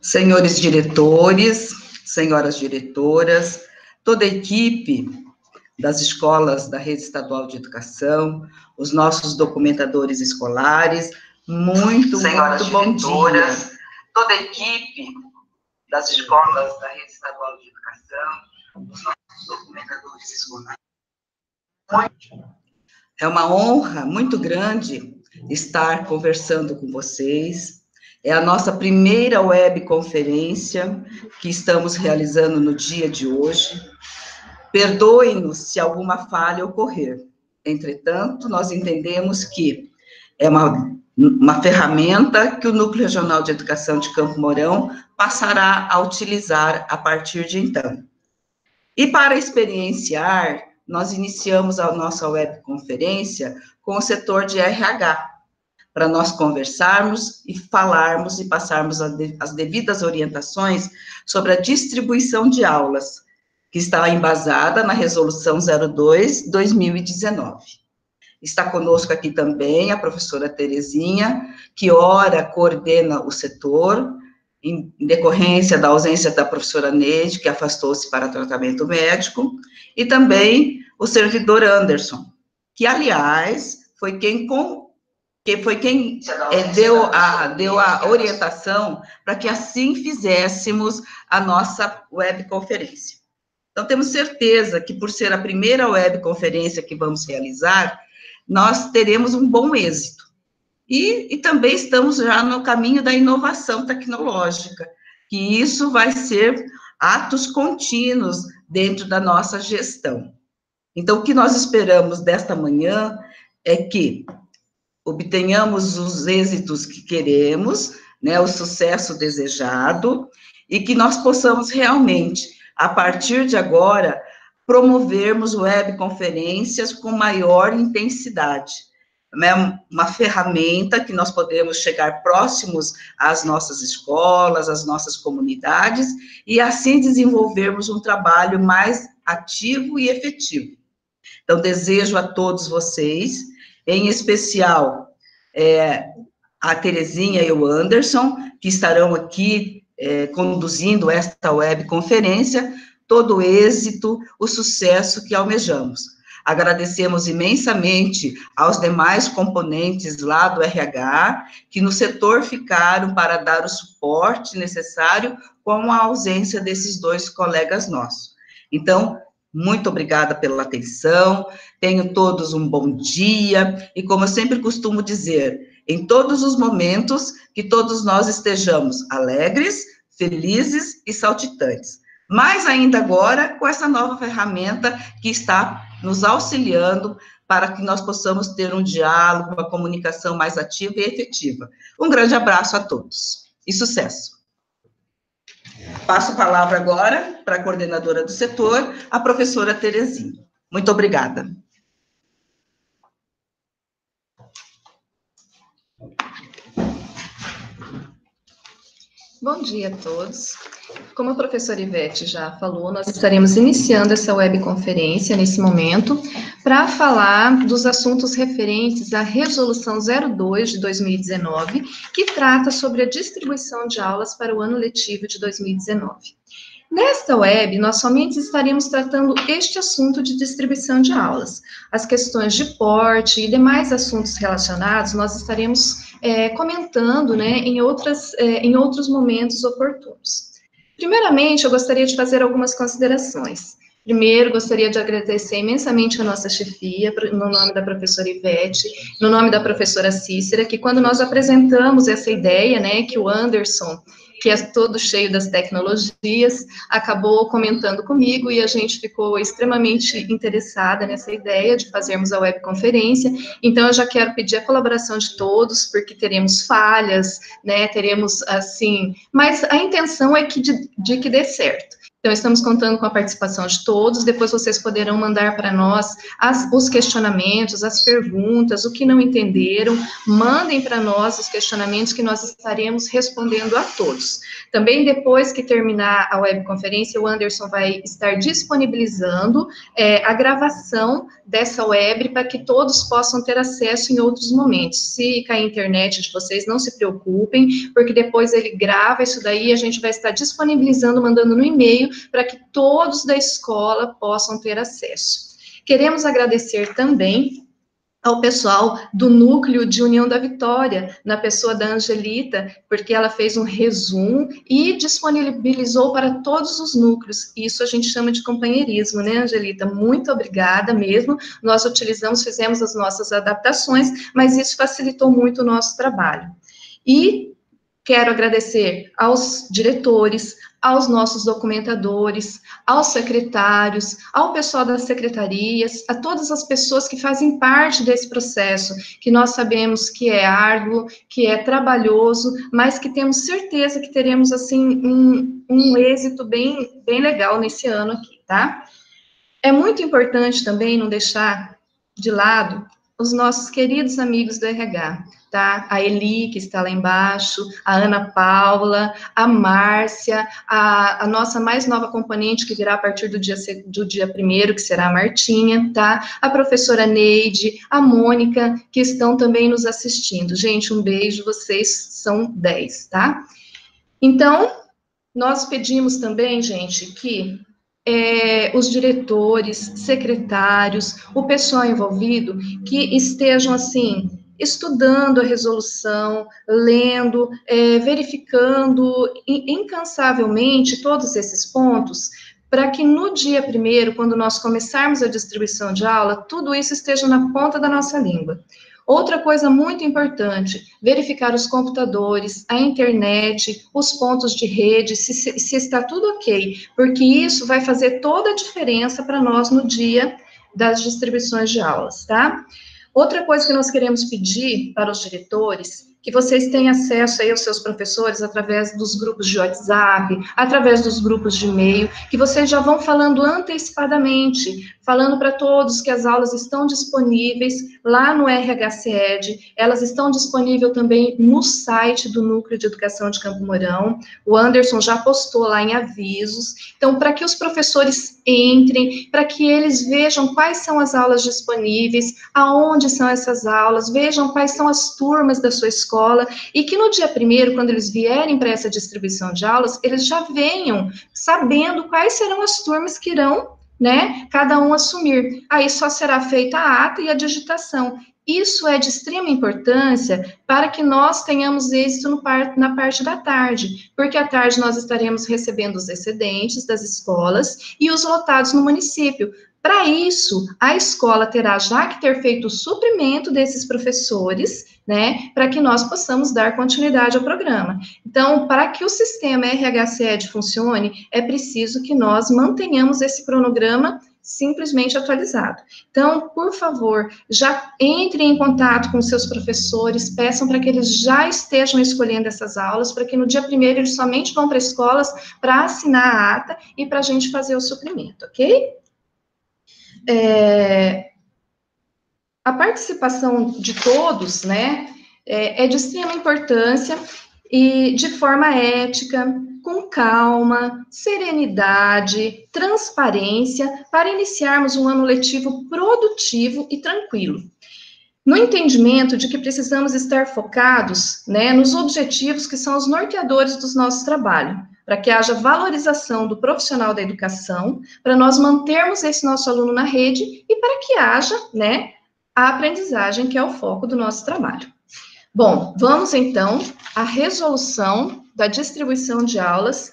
senhores diretores, senhoras diretoras, toda a equipe das escolas da Rede Estadual de Educação, os nossos documentadores escolares, muito bom dia. Toda a equipe das escolas da Rede Estadual de Educação, os nossos documentadores escolares. É uma honra muito grande estar conversando com vocês. É a nossa primeira webconferência que estamos realizando no dia de hoje. Perdoem-nos se alguma falha ocorrer. Entretanto, nós entendemos que é uma ferramenta que o Núcleo Regional de Educação de Campo Mourão passará a utilizar a partir de então. E para experienciar, nós iniciamos a nossa webconferência com o setor de RH, para nós conversarmos e falarmos e passarmos as devidas orientações sobre a distribuição de aulas, que está embasada na Resolução 02/2019. Está conosco aqui também a professora Terezinha, que ora coordena o setor, em decorrência da ausência da professora Neide, que afastou-se para tratamento médico, e também o servidor Anderson, que, aliás, foi quem deu a orientação para que assim fizéssemos a nossa webconferência. Então, temos certeza que, por ser a primeira webconferência que vamos realizar, nós teremos um bom êxito. E também estamos já no caminho da inovação tecnológica, que isso vai ser atos contínuos dentro da nossa gestão. Então, o que nós esperamos desta manhã é que obtenhamos os êxitos que queremos, né, o sucesso desejado, e que nós possamos realmente, a partir de agora, promovermos webconferências com maior intensidade, né, uma ferramenta que nós podemos chegar próximos às nossas escolas, às nossas comunidades, e assim desenvolvermos um trabalho mais ativo e efetivo. Então, desejo a todos vocês, em especial a Terezinha e o Anderson, que estarão aqui conduzindo esta webconferência, todo o êxito, o sucesso que almejamos. Agradecemos imensamente aos demais componentes lá do RH, que no setor ficaram para dar o suporte necessário com a ausência desses dois colegas nossos. Então, muito obrigada pela atenção, tenham todos um bom dia, e como eu sempre costumo dizer, em todos os momentos, que todos nós estejamos alegres, felizes e saltitantes. Mais ainda agora, com essa nova ferramenta que está nos auxiliando para que nós possamos ter um diálogo, uma comunicação mais ativa e efetiva. Um grande abraço a todos e sucesso. Passo a palavra agora para a coordenadora do setor, a professora Terezinha. Muito obrigada. Bom dia a todos. Como a professora Ivete já falou, nós estaremos iniciando essa webconferência nesse momento para falar dos assuntos referentes à Resolução 02/2019, que trata sobre a distribuição de aulas para o ano letivo de 2019. Nesta web, nós somente estaremos tratando este assunto de distribuição de aulas. As questões de porte e demais assuntos relacionados, nós estaremos comentando, né, em outros momentos oportunos. Primeiramente, eu gostaria de fazer algumas considerações. Primeiro, gostaria de agradecer imensamente a nossa chefia, no nome da professora Ivete, no nome da professora Cícera, que quando nós apresentamos essa ideia, né, que o Anderson, que é todo cheio das tecnologias, acabou comentando comigo e a gente ficou extremamente interessada nessa ideia de fazermos a webconferência. Então, eu já quero pedir a colaboração de todos, porque teremos falhas, né, teremos, assim, mas a intenção é de que dê certo. Então, estamos contando com a participação de todos, depois vocês poderão mandar para nós os questionamentos, as perguntas, o que não entenderam, mandem para nós os questionamentos que nós estaremos respondendo a todos. Também, depois que terminar a webconferência, o Anderson vai estar disponibilizando a gravação dessa web para que todos possam ter acesso em outros momentos. Se cair a internet de vocês, não se preocupem, porque depois ele grava isso daí e a gente vai estar disponibilizando, mandando no e-mail, para que todos da escola possam ter acesso. Queremos agradecer também ao pessoal do Núcleo de União da Vitória, na pessoa da Angelita, porque ela fez um resumo e disponibilizou para todos os núcleos. Isso a gente chama de companheirismo, né, Angelita? Muito obrigada mesmo. Nós utilizamos, fizemos as nossas adaptações, mas isso facilitou muito o nosso trabalho. E quero agradecer aos diretores, aos nossos documentadores, aos secretários, ao pessoal das secretarias, a todas as pessoas que fazem parte desse processo, que nós sabemos que é árduo, que é trabalhoso, mas que temos certeza que teremos, assim, um êxito bem legal nesse ano aqui, tá? É muito importante também não deixar de lado os nossos queridos amigos do RH, tá? A Eli, que está lá embaixo, a Ana Paula, a Márcia, a nossa mais nova componente, que virá a partir do dia 1º, que será a Martinha, tá? A professora Neide, a Mônica, que estão também nos assistindo. Gente, um beijo, vocês são 10, tá? Então, nós pedimos também, gente, que os diretores, secretários, o pessoal envolvido, que estejam, assim, estudando a resolução, lendo, verificando incansavelmente todos esses pontos, para que no dia 1º, quando nós começarmos a distribuição de aula, tudo isso esteja na ponta da nossa língua. Outra coisa muito importante, verificar os computadores, a internet, os pontos de rede, se está tudo ok, porque isso vai fazer toda a diferença para nós no dia das distribuições de aulas, tá? Outra coisa que nós queremos pedir para os diretores, que vocês tenham acesso aí aos seus professores através dos grupos de WhatsApp, através dos grupos de e-mail, que vocês já vão falando antecipadamente, falando para todos que as aulas estão disponíveis lá no RHCED, elas estão disponíveis também no site do Núcleo de Educação de Campo Mourão, o Anderson já postou lá em avisos, então, para que os professores entrem, para que eles vejam quais são as aulas disponíveis, aonde são essas aulas, vejam quais são as turmas da sua escola, e que no dia 1º, quando eles vierem para essa distribuição de aulas, eles já venham sabendo quais serão as turmas que irão, né, cada um assumir. Aí só será feita a ata e a digitação. Isso é de extrema importância para que nós tenhamos êxito na parte da tarde, porque à tarde nós estaremos recebendo os excedentes das escolas e os lotados no município. Para isso, a escola terá já que ter feito o suprimento desses professores, né, para que nós possamos dar continuidade ao programa. Então, para que o sistema RHCED funcione, é preciso que nós mantenhamos esse cronograma simplesmente atualizado. Então, por favor, já entrem em contato com seus professores, peçam para que eles já estejam escolhendo essas aulas, para que no dia 1º eles somente vão para escolas para assinar a ata e para a gente fazer o suprimento, ok? A participação de todos, né, é de extrema importância e de forma ética, com calma, serenidade, transparência, para iniciarmos um ano letivo produtivo e tranquilo. No entendimento de que precisamos estar focados, né, nos objetivos que são os norteadores do nosso trabalho, para que haja valorização do profissional da educação, para nós mantermos esse nosso aluno na rede e para que haja, né, a aprendizagem, que é o foco do nosso trabalho. Bom, vamos então à resolução da distribuição de aulas,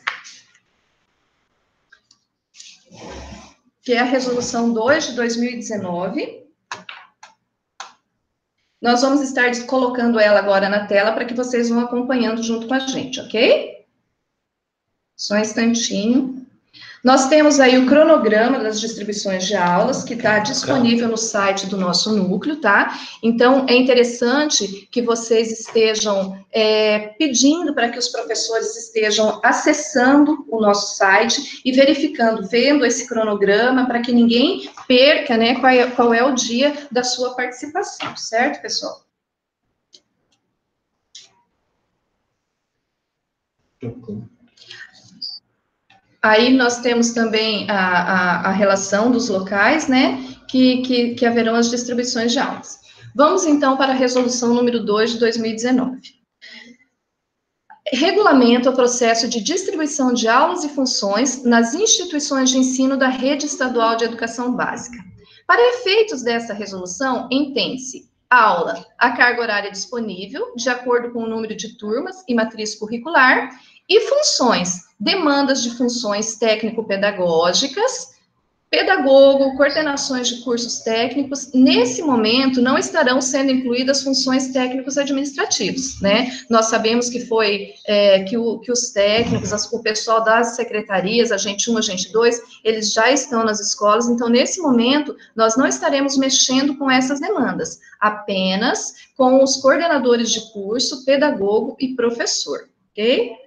que é a resolução 2 de 2019. Nós vamos estar colocando ela agora na tela para que vocês vão acompanhando junto com a gente, ok? Só um instantinho. Nós temos aí o cronograma das distribuições de aulas, que está disponível no site do nosso núcleo, tá? Então, é interessante que vocês estejam pedindo para que os professores estejam acessando o nosso site e verificando, vendo esse cronograma, para que ninguém perca, né, qual é o dia da sua participação, certo, pessoal? Aí nós temos também a relação dos locais, né, que haverão as distribuições de aulas. Vamos, então, para a resolução número 2 de 2019. Regulamenta o processo de distribuição de aulas e funções nas instituições de ensino da rede estadual de educação básica. Para efeitos dessa resolução, entende-se aula, a carga horária disponível, de acordo com o número de turmas e matriz curricular, e funções, demandas de funções técnico-pedagógicas, pedagogo, coordenações de cursos técnicos. Nesse momento, não estarão sendo incluídas funções técnicos administrativos, né? Nós sabemos que que os técnicos, o pessoal das secretarias, agente 1, agente 2, eles já estão nas escolas, então, nesse momento, nós não estaremos mexendo com essas demandas, apenas com os coordenadores de curso, pedagogo e professor, ok?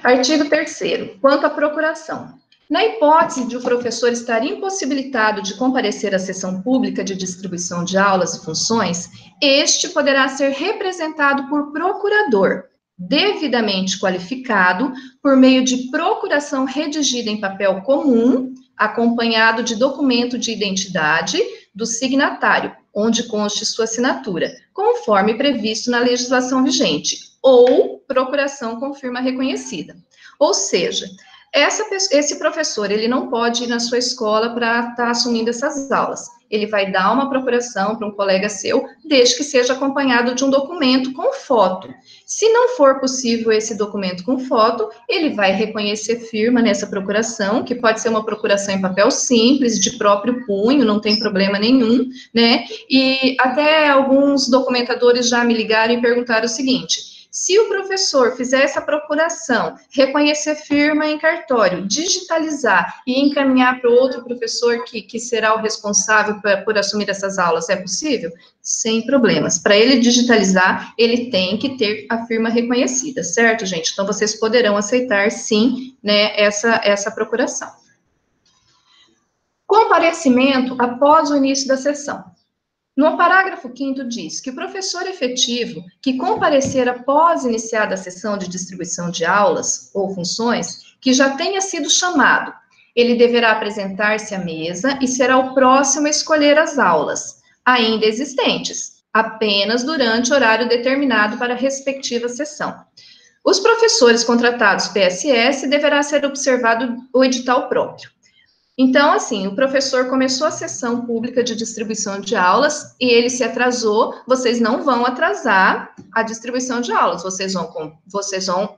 Artigo 3º, quanto à procuração. Na hipótese de o professor estar impossibilitado de comparecer à sessão pública de distribuição de aulas e funções, este poderá ser representado por procurador, devidamente qualificado, por meio de procuração redigida em papel comum, acompanhado de documento de identidade do signatário, onde conste sua assinatura, conforme previsto na legislação vigente, ou procuração com firma reconhecida. Ou seja, esse professor, ele não pode ir na sua escola para estar assumindo essas aulas. Ele vai dar uma procuração para um colega seu, desde que seja acompanhado de um documento com foto. Se não for possível esse documento com foto, ele vai reconhecer firma nessa procuração, que pode ser uma procuração em papel simples, de próprio punho, não tem problema nenhum, né? E até alguns documentadores já me ligaram e perguntaram o seguinte: se o professor fizer essa procuração, reconhecer firma em cartório, digitalizar e encaminhar para outro professor que será o responsável por assumir essas aulas, é possível? Sem problemas. Para ele digitalizar, ele tem que ter a firma reconhecida, certo, gente? Então, vocês poderão aceitar, sim, né, essa procuração. Comparecimento após o início da sessão. No parágrafo 5º diz que o professor efetivo que comparecer após iniciada a sessão de distribuição de aulas ou funções, que já tenha sido chamado, ele deverá apresentar-se à mesa e será o próximo a escolher as aulas, ainda existentes, apenas durante horário determinado para a respectiva sessão. Os professores contratados PSS deverá ser observado o edital próprio. Então, assim, o professor começou a sessão pública de distribuição de aulas e ele se atrasou, vocês não vão atrasar a distribuição de aulas, vocês vão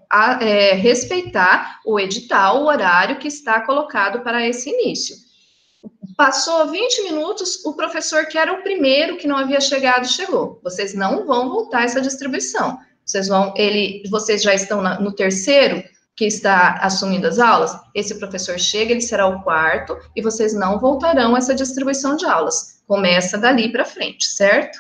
respeitar o edital, o horário que está colocado para esse início. Passou 20 minutos, o professor que era o primeiro que não havia chegado, chegou. Vocês não vão voltar essa distribuição. Vocês já estão no terceiro, que está assumindo as aulas, esse professor chega, ele será o quarto, e vocês não voltarão essa distribuição de aulas. Começa dali para frente, certo?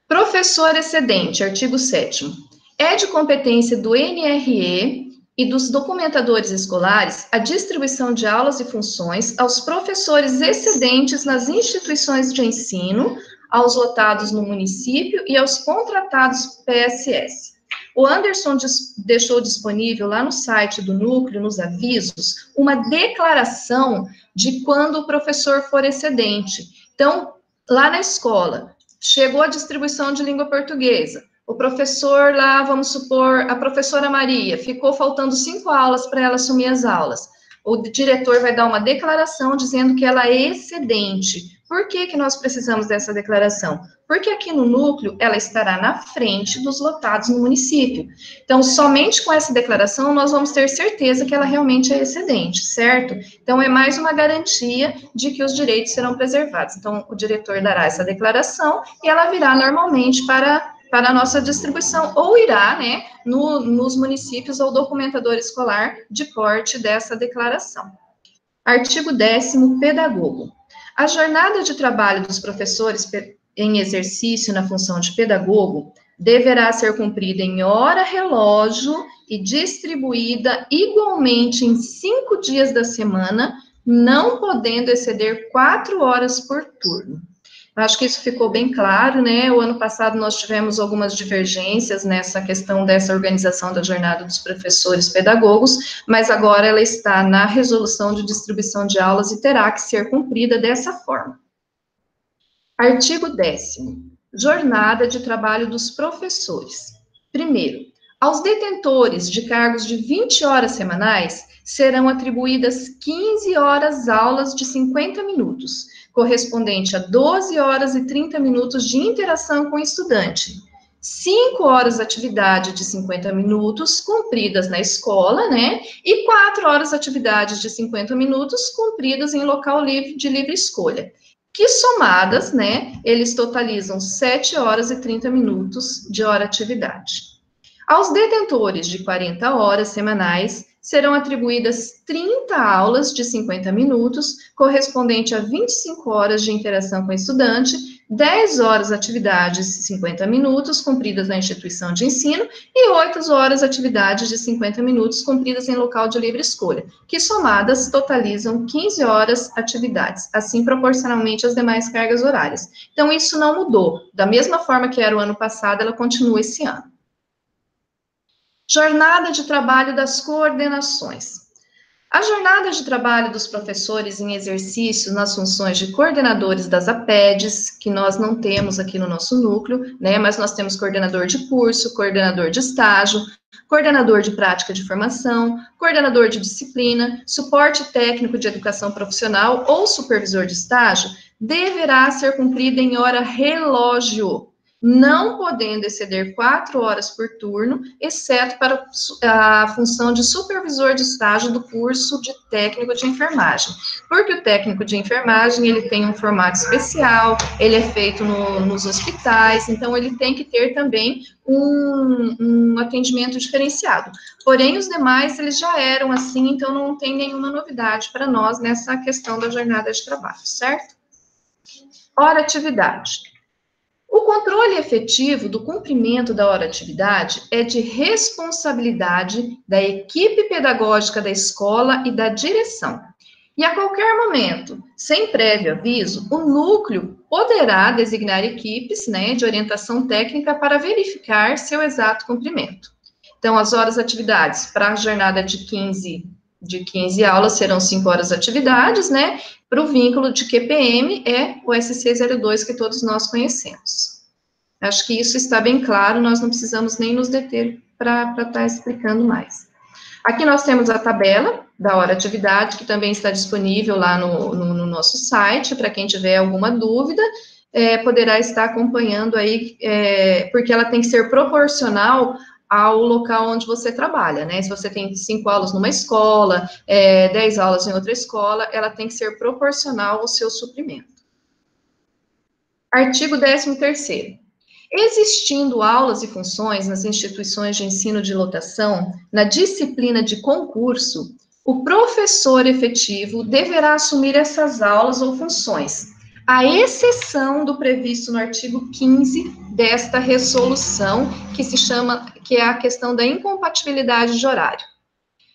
Professor excedente, artigo 7º. É de competência do NRE e dos documentadores escolares a distribuição de aulas e funções aos professores excedentes nas instituições de ensino, aos lotados no município e aos contratados PSS. O Anderson deixou disponível lá no site do núcleo, nos avisos, uma declaração de quando o professor for excedente. Então, lá na escola, chegou a distribuição de língua portuguesa, o professor lá, vamos supor, a professora Maria, ficou faltando 5 aulas para ela assumir as aulas. O diretor vai dar uma declaração dizendo que ela é excedente. Por que nós precisamos dessa declaração? Porque aqui no núcleo, ela estará na frente dos lotados no município. Então, somente com essa declaração, nós vamos ter certeza que ela realmente é excedente, certo? Então, é mais uma garantia de que os direitos serão preservados. Então, o diretor dará essa declaração e ela virá normalmente para para a nossa distribuição, ou irá, né, nos municípios ou documentador escolar de porte dessa declaração. Artigo 10º, pedagogo. A jornada de trabalho dos professores em exercício na função de pedagogo deverá ser cumprida em hora-relógio e distribuída igualmente em 5 dias da semana, não podendo exceder 4 horas por turno. Acho que isso ficou bem claro, né? O ano passado nós tivemos algumas divergências nessa questão dessa organização da jornada dos professores pedagogos, mas agora ela está na resolução de distribuição de aulas e terá que ser cumprida dessa forma. Artigo 10º. Jornada de trabalho dos professores. Primeiro, aos detentores de cargos de 20 horas semanais, serão atribuídas 15 horas aulas de 50 minutos, correspondente a 12 horas e 30 minutos de interação com o estudante. 5 horas atividade de 50 minutos cumpridas na escola, né? E 4 horas atividades de 50 minutos cumpridas em local de livre escolha. Que somadas, né, eles totalizam 7 horas e 30 minutos de hora atividade. Aos detentores de 40 horas semanais, serão atribuídas 30 aulas de 50 minutos, correspondente a 25 horas de interação com o estudante, 10 horas atividades de 50 minutos cumpridas na instituição de ensino e 8 horas atividades de 50 minutos cumpridas em local de livre escolha, que somadas totalizam 15 horas atividades, assim proporcionalmente às demais cargas horárias. Então, isso não mudou. Da mesma forma que era o ano passado, ela continua esse ano. Jornada de trabalho das coordenações. A jornada de trabalho dos professores em exercício nas funções de coordenadores das APEDs, que nós não temos aqui no nosso núcleo, né, mas nós temos coordenador de curso, coordenador de estágio, coordenador de prática de formação, coordenador de disciplina, suporte técnico de educação profissional ou supervisor de estágio, deverá ser cumprida em hora relógio, não podendo exceder 4 horas por turno, exceto para a função de supervisor de estágio do curso de técnico de enfermagem. Porque o técnico de enfermagem, ele tem um formato especial, ele é feito nos hospitais, então ele tem que ter também um atendimento diferenciado. Porém, os demais, eles já eram assim, então não tem nenhuma novidade para nós nessa questão da jornada de trabalho, certo? Hora-atividade. O controle efetivo do cumprimento da hora-atividade é de responsabilidade da equipe pedagógica da escola e da direção. E a qualquer momento, sem prévio aviso, o núcleo poderá designar equipes, né, de orientação técnica para verificar seu exato cumprimento. Então, as horas-atividades para a jornada de 15 aulas serão 5 horas atividades, né? Para o vínculo de QPM é o SC02 que todos nós conhecemos. Acho que isso está bem claro, nós não precisamos nem nos deter para estar explicando mais. Aqui nós temos a tabela da hora atividade, que também está disponível lá no nosso site, para quem tiver alguma dúvida, poderá estar acompanhando aí, porque ela tem que ser proporcional ao local onde você trabalha, né? Se você tem 5 aulas numa escola, 10 aulas em outra escola, ela tem que ser proporcional ao seu suprimento. Artigo 13º. Existindo aulas e funções nas instituições de ensino de lotação, na disciplina de concurso, o professor efetivo deverá assumir essas aulas ou funções, à exceção do previsto no artigo 15 desta resolução, que é a questão da incompatibilidade de horário.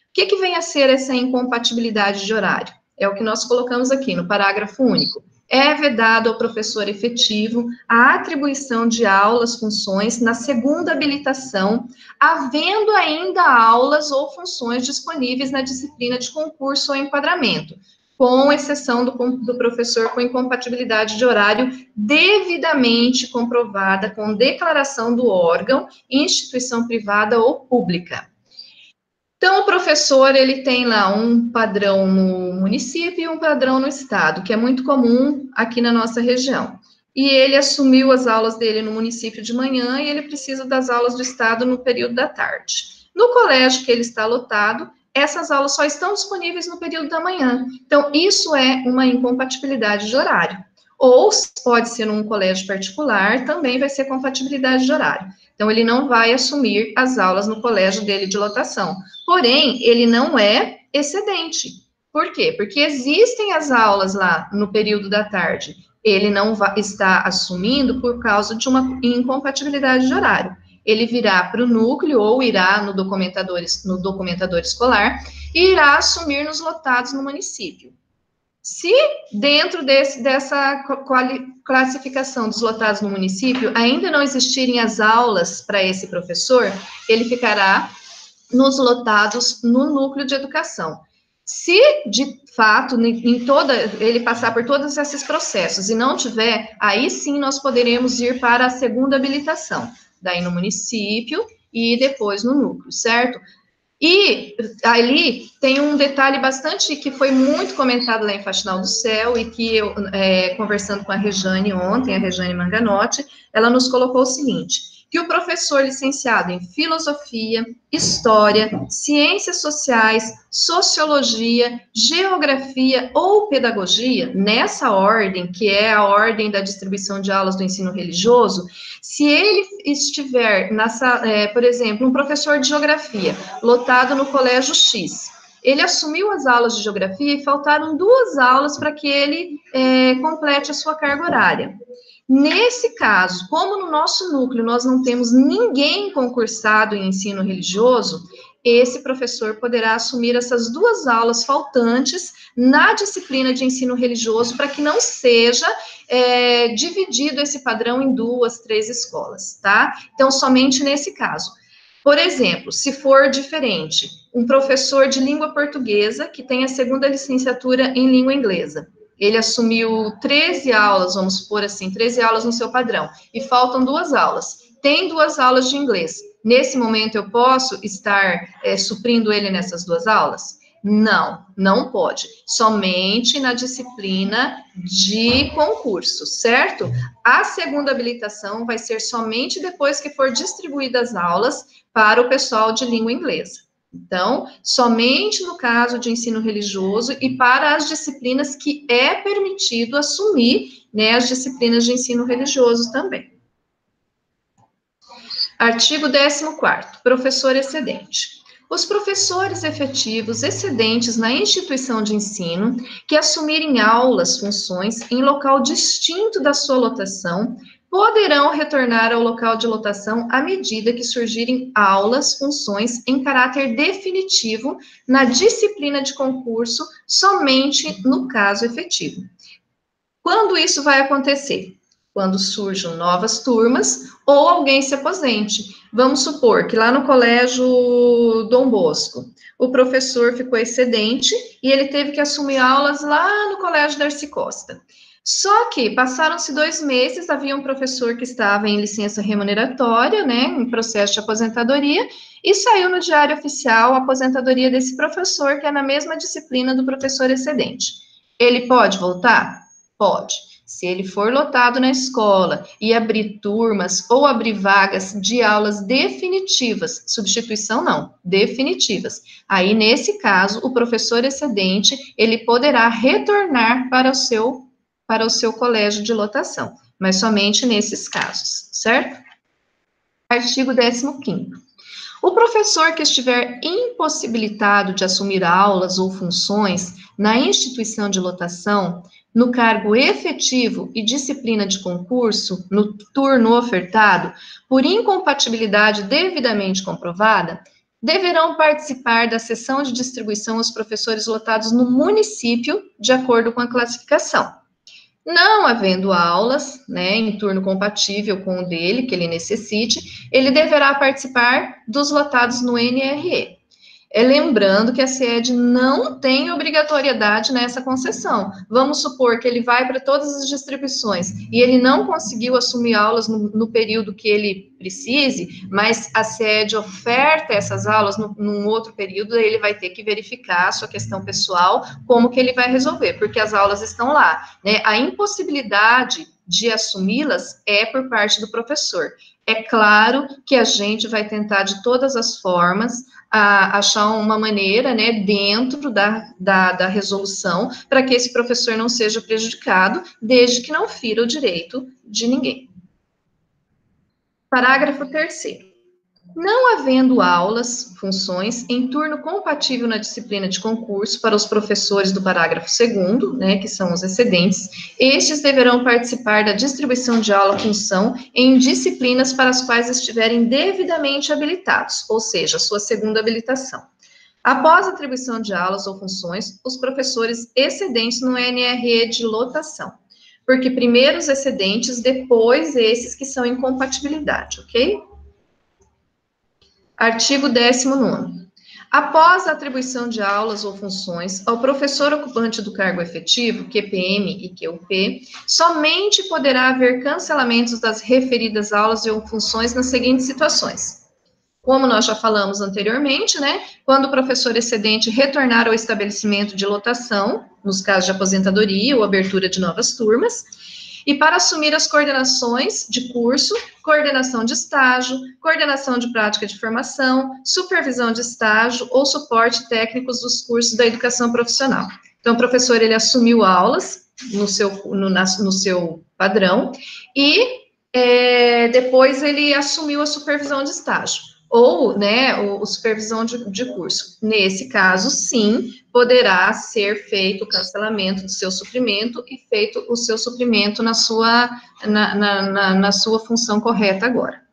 O que vem a ser essa incompatibilidade de horário? É o que nós colocamos aqui no parágrafo único. É vedado ao professor efetivo a atribuição de aulas, funções, na segunda habilitação, havendo ainda aulas ou funções disponíveis na disciplina de concurso ou enquadramento, com exceção do professor com incompatibilidade de horário devidamente comprovada com declaração do órgão, instituição privada ou pública. Então, o professor, ele tem lá um padrão no município e um padrão no estado, que é muito comum aqui na nossa região. E ele assumiu as aulas dele no município de manhã e ele precisa das aulas do estado no período da tarde. No colégio que ele está lotado, essas aulas só estão disponíveis no período da manhã. Então, isso é uma incompatibilidade de horário. Ou pode ser num colégio particular, também vai ser compatibilidade de horário. Então, ele não vai assumir as aulas no colégio dele de lotação. Porém, ele não é excedente. Por quê? Porque existem as aulas lá no período da tarde. Ele não está assumindo por causa de uma incompatibilidade de horário. Ele virá para o núcleo ou irá no documentador escolar e irá assumir nos lotados no município. Se dentro dessa classificação dos lotados no município ainda não existirem as aulas para esse professor, ele ficará nos lotados no núcleo de educação. Se, de fato, ele passar por todos esses processos e não tiver, aí sim nós poderemos ir para a segunda habilitação, daí no município e depois no núcleo, certo? E ali tem um detalhe bastante que foi muito comentado lá em Faxinal do Céu e que eu, conversando com a Rejane ontem, a Rejane Manganotti, ela nos colocou o seguinte, que o professor licenciado em Filosofia, História, Ciências Sociais, Sociologia, Geografia ou Pedagogia, nessa ordem, que é a ordem da distribuição de aulas do ensino religioso, se ele estiver, por exemplo, um professor de Geografia, lotado no Colégio X, ele assumiu as aulas de Geografia e faltaram 2 aulas para que ele complete a sua carga horária. Nesse caso, como no nosso núcleo nós não temos ninguém concursado em ensino religioso, esse professor poderá assumir essas 2 aulas faltantes na disciplina de ensino religioso para que não seja dividido esse padrão em 2, 3 escolas, tá? Então, somente nesse caso. Por exemplo, se for diferente, um professor de língua portuguesa que tem a 2ª licenciatura em língua inglesa, ele assumiu 13 aulas, vamos supor assim, 13 aulas no seu padrão, e faltam 2 aulas. Tem 2 aulas de inglês. Nesse momento, eu posso estar suprindo ele nessas 2 aulas? Não, não pode. Somente na disciplina de concurso, certo? A segunda habilitação vai ser somente depois que for distribuídas as aulas para o pessoal de língua inglesa. Então, somente no caso de ensino religioso e para as disciplinas que é permitido assumir, né, as disciplinas de ensino religioso também. Artigo 14º, professor excedente. Os professores efetivos excedentes na instituição de ensino que assumirem aulas, funções em local distinto da sua lotação, poderão retornar ao local de lotação à medida que surgirem aulas, funções em caráter definitivo na disciplina de concurso, somente no caso efetivo. Quando isso vai acontecer? Quando surjam novas turmas ou alguém se aposente. Vamos supor que lá no Colégio Dom Bosco, o professor ficou excedente e ele teve que assumir aulas lá no Colégio Darcy Costa. Só que passaram-se 2 meses, havia um professor que estava em licença remuneratória, né, em processo de aposentadoria, e saiu no Diário Oficial a aposentadoria desse professor, que é na mesma disciplina do professor excedente. Ele pode voltar? Pode. Se ele for lotado na escola e abrir turmas ou abrir vagas de aulas definitivas, substituição não, definitivas. Aí, nesse caso, o professor excedente, ele poderá retornar para o seu colégio de lotação, mas somente nesses casos, certo? Artigo 15º. O professor que estiver impossibilitado de assumir aulas ou funções na instituição de lotação, no cargo efetivo e disciplina de concurso, no turno ofertado, por incompatibilidade devidamente comprovada, deverão participar da sessão de distribuição aos professores lotados no município, de acordo com a classificação. Não havendo aulas, né, em turno compatível com o dele, que ele necessite, ele deverá participar dos lotados no NRE. Lembrando que a SED não tem obrigatoriedade nessa concessão. Vamos supor que ele vai para todas as distribuições e ele não conseguiu assumir aulas no período que ele precise, mas a SED oferta essas aulas num outro período, aí ele vai ter que verificar a sua questão pessoal, como que ele vai resolver, porque as aulas estão lá, né? A impossibilidade de assumi-las é por parte do professor. É claro que a gente vai tentar, de todas as formas, achar uma maneira, né, dentro da resolução, para que esse professor não seja prejudicado, desde que não fira o direito de ninguém. Parágrafo 3º. Não havendo aulas, funções, em turno compatível na disciplina de concurso para os professores do parágrafo 2º, né, que são os excedentes, estes deverão participar da distribuição de aula-função em disciplinas para as quais estiverem devidamente habilitados, ou seja, sua segunda habilitação. Após a atribuição de aulas ou funções, os professores excedentes no NRE de lotação, porque primeiro os excedentes, depois esses que são incompatibilidade, ok? Artigo 19º. Após a atribuição de aulas ou funções ao professor ocupante do cargo efetivo, QPM e QUP, somente poderá haver cancelamentos das referidas aulas ou funções nas seguintes situações. Como nós já falamos anteriormente, né, quando o professor excedente retornar ao estabelecimento de lotação, nos casos de aposentadoria ou abertura de novas turmas, e para assumir as coordenações de curso, coordenação de estágio, coordenação de prática de formação, supervisão de estágio ou suporte técnicos dos cursos da educação profissional. Então, o professor, ele assumiu aulas no seu padrão e depois ele assumiu a supervisão de estágio ou, né, a supervisão de curso. Nesse caso, sim, poderá ser feito o cancelamento do seu suprimento e feito o seu suprimento na sua função correta agora.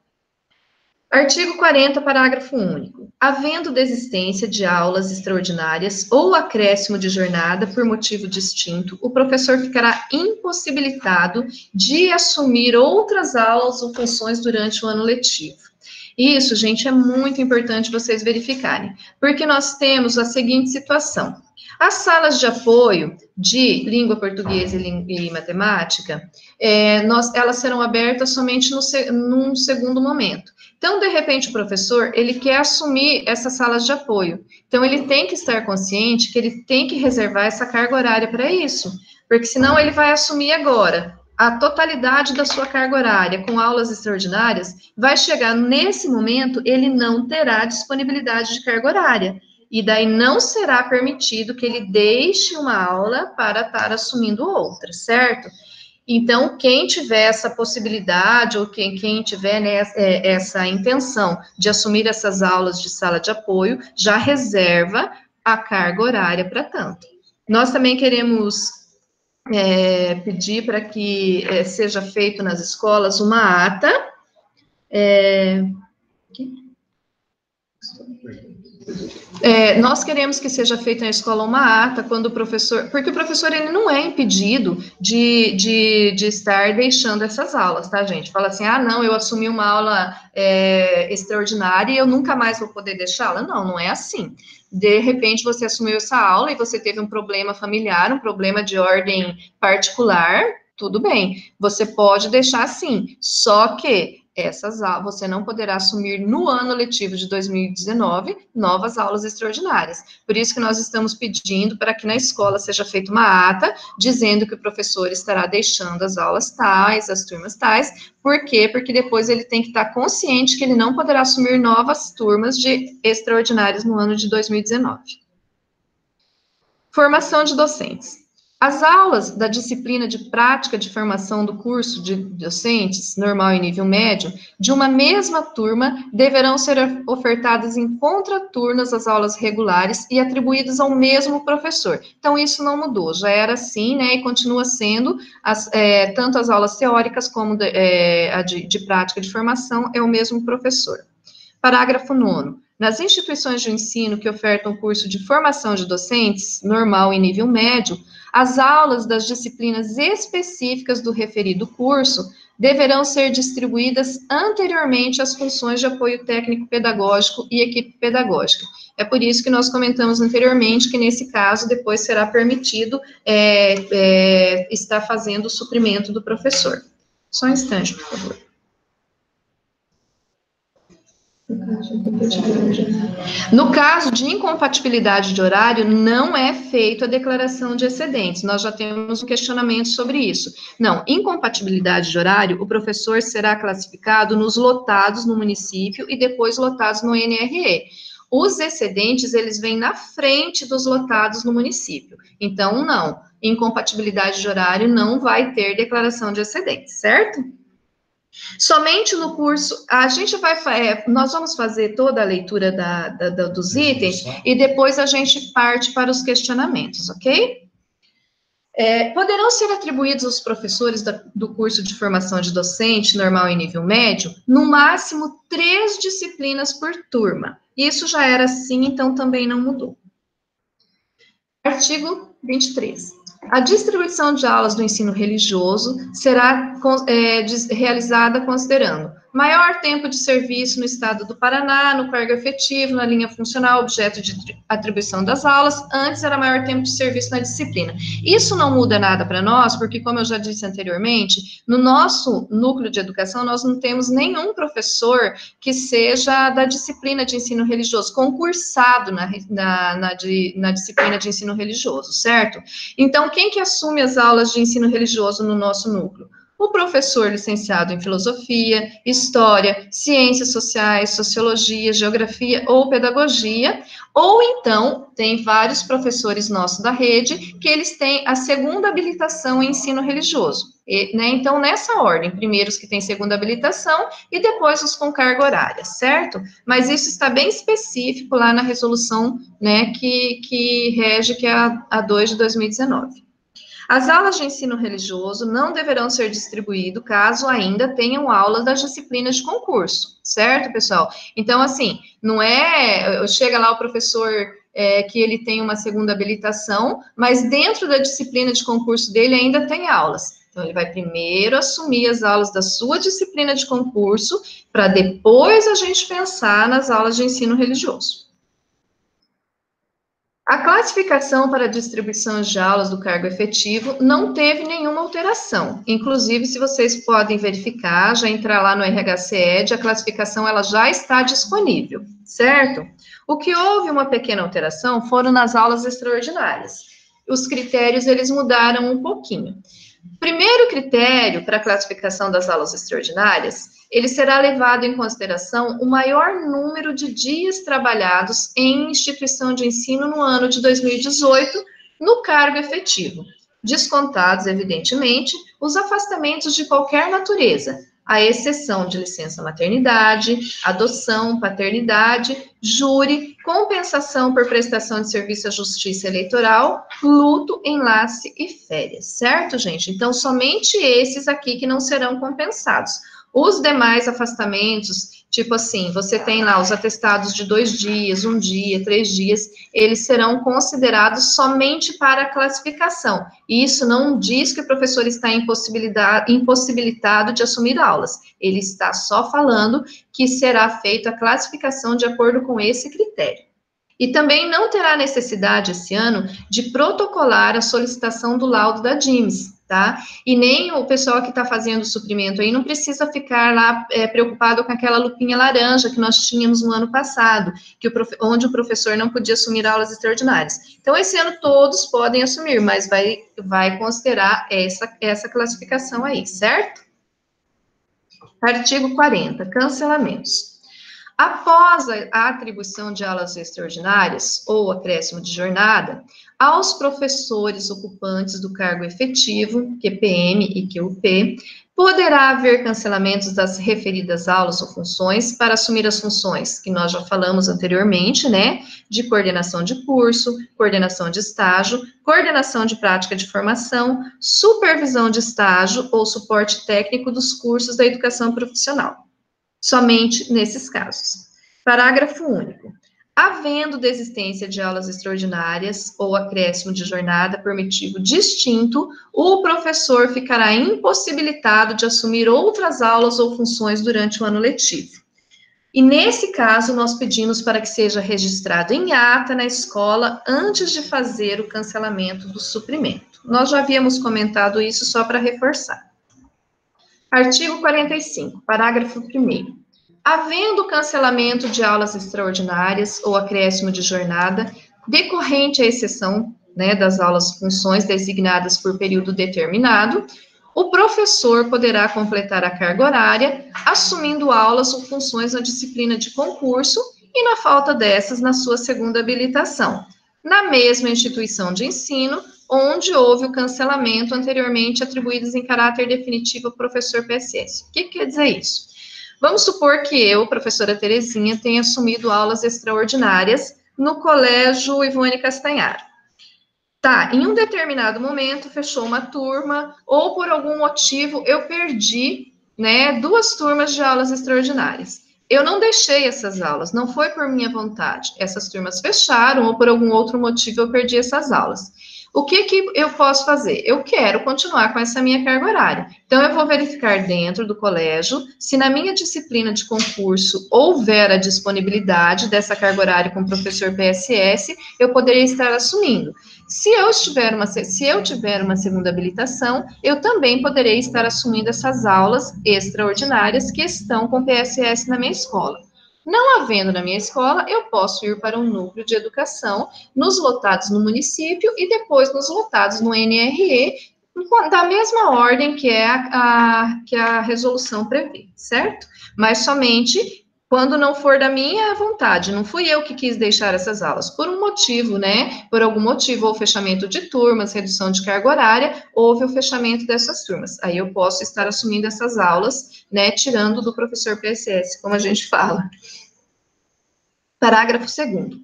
Artigo 40, parágrafo único. Havendo desistência de aulas extraordinárias ou acréscimo de jornada por motivo distinto, o professor ficará impossibilitado de assumir outras aulas ou funções durante o ano letivo. Isso, gente, é muito importante vocês verificarem, porque nós temos a seguinte situação. As salas de apoio de língua portuguesa e matemática, elas serão abertas somente num segundo momento. Então, de repente, o professor, ele quer assumir essas salas de apoio. Então, ele tem que estar consciente que ele tem que reservar essa carga horária para isso, porque senão ele vai assumir agora a totalidade da sua carga horária com aulas extraordinárias, vai chegar nesse momento, ele não terá disponibilidade de carga horária. E daí não será permitido que ele deixe uma aula para estar assumindo outra, certo? Então, quem tiver essa possibilidade, ou quem tiver, né, essa intenção de assumir essas aulas de sala de apoio, já reserva a carga horária para tanto. Nós também queremos pedir para que seja feito nas escolas uma ata. Nós queremos que seja feita na escola uma ata quando o professor, porque o professor ele não é impedido de estar deixando essas aulas, tá, gente? Fala assim, não, eu assumi uma aula extraordinária e eu nunca mais vou poder deixá-la. Não, não é assim. De repente, você assumiu essa aula e você teve um problema familiar, um problema de ordem particular, tudo bem, você pode deixar sim, só que essas aulas, você não poderá assumir no ano letivo de 2019 novas aulas extraordinárias. Por isso que nós estamos pedindo para que na escola seja feita uma ata, dizendo que o professor estará deixando as aulas tais, as turmas tais. Por quê? Porque depois ele tem que estar consciente que ele não poderá assumir novas turmas de extraordinárias no ano de 2019. Formação de docentes. As aulas da disciplina de prática de formação do curso de docentes, normal e nível médio, de uma mesma turma, deverão ser ofertadas em contraturnos às aulas regulares e atribuídas ao mesmo professor. Então, isso não mudou, já era assim, né, e continua sendo, tanto as aulas teóricas como a de prática de formação, é o mesmo professor. Parágrafo 9º. Nas instituições de ensino que ofertam curso de formação de docentes, normal e nível médio, as aulas das disciplinas específicas do referido curso deverão ser distribuídas anteriormente às funções de apoio técnico-pedagógico e equipe pedagógica. É por isso que nós comentamos anteriormente que, nesse caso, depois será permitido estar fazendo o suprimento do professor. Só um instante, por favor. No caso de incompatibilidade de horário, não é feita a declaração de excedentes. Nós já temos um questionamento sobre isso. Não, incompatibilidade de horário, o professor será classificado nos lotados no município e depois lotados no NRE. Os excedentes, eles vêm na frente dos lotados no município. Então, não, incompatibilidade de horário não vai ter declaração de excedentes, certo? Somente no curso, nós vamos fazer toda a leitura dos itens e depois a gente parte para os questionamentos, ok? Poderão ser atribuídos aos professores do curso de formação de docente, normal e nível médio, no máximo 3 disciplinas por turma. Isso já era assim, então também não mudou. Artigo 23. A distribuição de aulas do ensino religioso será realizada considerando maior tempo de serviço no estado do Paraná, no cargo efetivo, na linha funcional, objeto de atribuição das aulas, antes era maior tempo de serviço na disciplina. Isso não muda nada para nós, porque, como eu já disse anteriormente, no nosso núcleo de educação, nós não temos nenhum professor que seja da disciplina de ensino religioso, concursado na disciplina de ensino religioso, certo? Então, quem que assume as aulas de ensino religioso no nosso núcleo? O professor licenciado em filosofia, história, ciências sociais, sociologia, geografia ou pedagogia, ou então, tem vários professores nossos da rede que eles têm a segunda habilitação em ensino religioso. Então, nessa ordem, primeiro os que têm segunda habilitação e depois os com carga horária, certo? Mas isso está bem específico lá na resolução, né, que rege, que é a 2 de 2019. As aulas de ensino religioso não deverão ser distribuídas caso ainda tenham aulas das disciplinas de concurso, certo, pessoal? Então, assim, não chega lá o professor que ele tem uma segunda habilitação, mas dentro da disciplina de concurso dele ainda tem aulas. Então, ele vai primeiro assumir as aulas da sua disciplina de concurso, para depois a gente pensar nas aulas de ensino religioso. A classificação para a distribuição de aulas do cargo efetivo não teve nenhuma alteração. Inclusive, se vocês podem verificar, já entrar lá no RHCED, a classificação ela já está disponível, certo? O que houve uma pequena alteração foram nas aulas extraordinárias. Os critérios, eles mudaram um pouquinho. Primeiro critério para a classificação das aulas extraordinárias, ele será levado em consideração o maior número de dias trabalhados em instituição de ensino no ano de 2018, no cargo efetivo, descontados, evidentemente, os afastamentos de qualquer natureza, à exceção de licença maternidade, adoção, paternidade, júri, compensação por prestação de serviço à justiça eleitoral, luto, enlace e férias, certo, gente? Então, somente esses aqui que não serão compensados. Os demais afastamentos, tipo assim, você tem lá os atestados de 2 dias, 1 dia, 3 dias, eles serão considerados somente para a classificação. E isso não diz que o professor está impossibilitado de assumir aulas. Ele está só falando que será feita a classificação de acordo com esse critério. E também não terá necessidade esse ano de protocolar a solicitação do laudo da DIMES, tá? E nem o pessoal que está fazendo o suprimento aí não precisa ficar lá preocupado com aquela lupinha laranja que nós tínhamos no ano passado, onde o professor não podia assumir aulas extraordinárias. Então, esse ano todos podem assumir, mas vai considerar essa classificação aí, certo? Artigo 40, cancelamentos. Após a atribuição de aulas extraordinárias ou acréscimo de jornada, aos professores ocupantes do cargo efetivo, QPM e QP, poderá haver cancelamentos das referidas aulas ou funções para assumir as funções que nós já falamos anteriormente, né? De coordenação de curso, coordenação de estágio, coordenação de prática de formação, supervisão de estágio ou suporte técnico dos cursos da educação profissional. Somente nesses casos. Parágrafo único. Havendo desistência de aulas extraordinárias ou acréscimo de jornada por motivo distinto, o professor ficará impossibilitado de assumir outras aulas ou funções durante o ano letivo. E nesse caso, nós pedimos para que seja registrado em ata na escola antes de fazer o cancelamento do suprimento. Nós já havíamos comentado isso só para reforçar. Artigo 45, parágrafo 1º. Havendo cancelamento de aulas extraordinárias ou acréscimo de jornada, decorrente à exceção, né, das aulas funções designadas por período determinado, o professor poderá completar a carga horária, assumindo aulas ou funções na disciplina de concurso e, na falta dessas, na sua segunda habilitação, na mesma instituição de ensino onde houve o cancelamento anteriormente atribuídos em caráter definitivo ao professor PSS. O que quer dizer isso? Vamos supor que eu, professora Terezinha, tenha assumido aulas extraordinárias no Colégio Ivone Castanharo. Tá, em um determinado momento fechou uma turma, ou por algum motivo eu perdi, né, 2 turmas de aulas extraordinárias. Eu não deixei essas aulas, não foi por minha vontade. Essas turmas fecharam, ou por algum outro motivo eu perdi essas aulas. O que eu posso fazer? Eu quero continuar com essa minha carga horária. Então, eu vou verificar dentro do colégio se na minha disciplina de concurso houver a disponibilidade dessa carga horária com o professor PSS, eu poderia estar assumindo. Se eu tiver uma segunda habilitação, eu também poderei estar assumindo essas aulas extraordinárias que estão com PSS na minha escola. Não havendo na minha escola, eu posso ir para um núcleo de educação, nos lotados no município e depois nos lotados no NRE, da mesma ordem que a resolução prevê, certo? Mas somente quando não for da minha vontade, não fui eu que quis deixar essas aulas, por um motivo, né? Por algum motivo, ou fechamento de turmas, redução de carga horária, houve o fechamento dessas turmas. Aí eu posso estar assumindo essas aulas, né? Tirando do professor PSS, como a gente fala. Parágrafo 2º.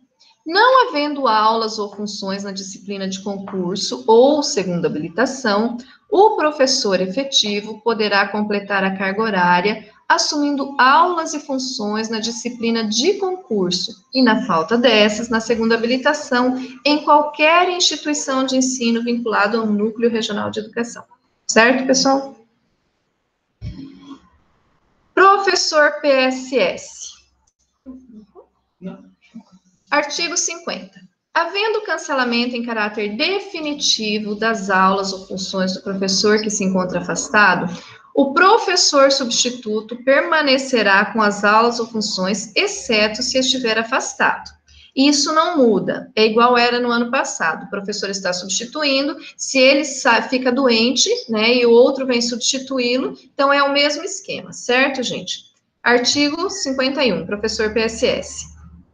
Não havendo aulas ou funções na disciplina de concurso ou segunda habilitação, o professor efetivo poderá completar a carga horária assumindo aulas e funções na disciplina de concurso e, na falta dessas, na segunda habilitação, em qualquer instituição de ensino vinculado ao Núcleo Regional de Educação. Certo, pessoal? Professor PSS. Artigo 50. Havendo cancelamento em caráter definitivo das aulas ou funções do professor que se encontra afastado, o professor substituto permanecerá com as aulas ou funções, exceto se estiver afastado. Isso não muda, é igual era no ano passado. O professor está substituindo, se ele fica doente, né, e o outro vem substituí-lo, então é o mesmo esquema, certo, gente? Artigo 51, professor PSS.